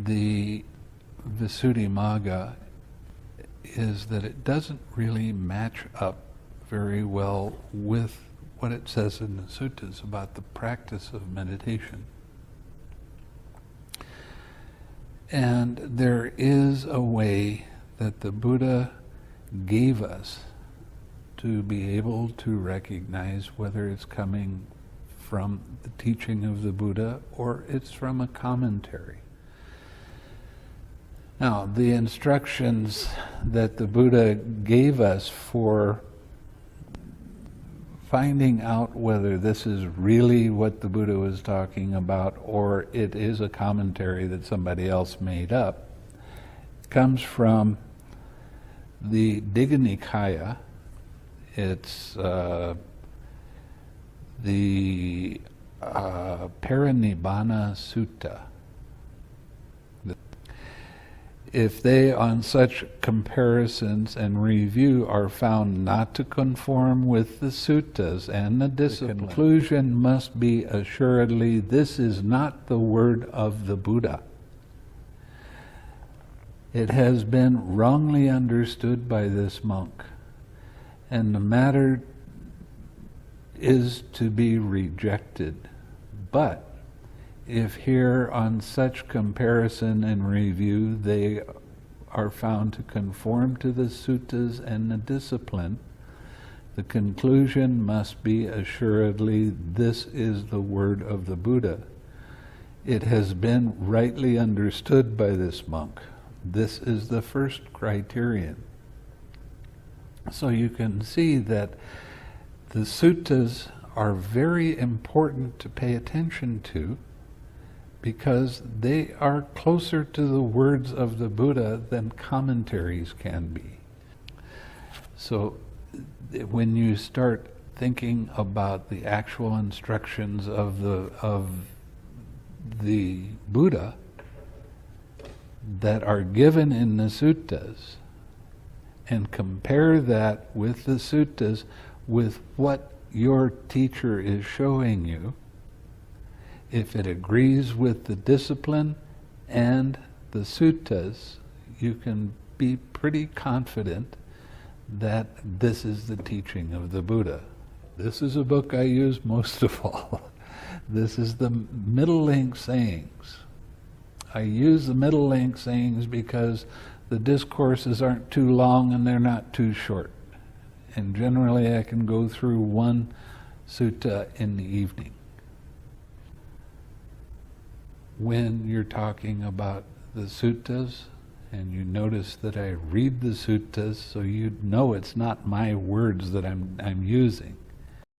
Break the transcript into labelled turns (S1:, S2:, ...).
S1: the Visuddhimagga is that it doesn't really match up very well with what it says in the suttas about the practice of meditation. And there is a way that the Buddha gave us to be able to recognize whether it's coming from the teaching of the Buddha or it's from a commentary. Now, the instructions that the Buddha gave us for finding out whether this is really what the Buddha was talking about or it is a commentary that somebody else made up comes from the Digha Nikaya. It's the Parinibbana Sutta. If they, on such comparisons and review, are found not to conform with the suttas and the discipline, the conclusion must be assuredly, this is not the word of the Buddha. It has been wrongly understood by this monk, and the matter is to be rejected. But if here on such comparison and review they are found to conform to the suttas and the discipline, the conclusion must be assuredly this is the word of the Buddha. It has been rightly understood by this monk. This is the first criterion. So you can see that the suttas are very important to pay attention to, because they are closer to the words of the Buddha than commentaries can be. So when you start thinking about the actual instructions of the Buddha that are given in the suttas, and compare that with the suttas with what your teacher is showing you, if it agrees with the discipline and the suttas, you can be pretty confident that this is the teaching of the Buddha. This is a book I use most of all. This is the middle length sayings. I use the middle length sayings because the discourses aren't too long and they're not too short. And generally I can go through one sutta in the evening. When you're talking about the suttas, and you notice that I read the suttas, so you know it's not my words that I'm using.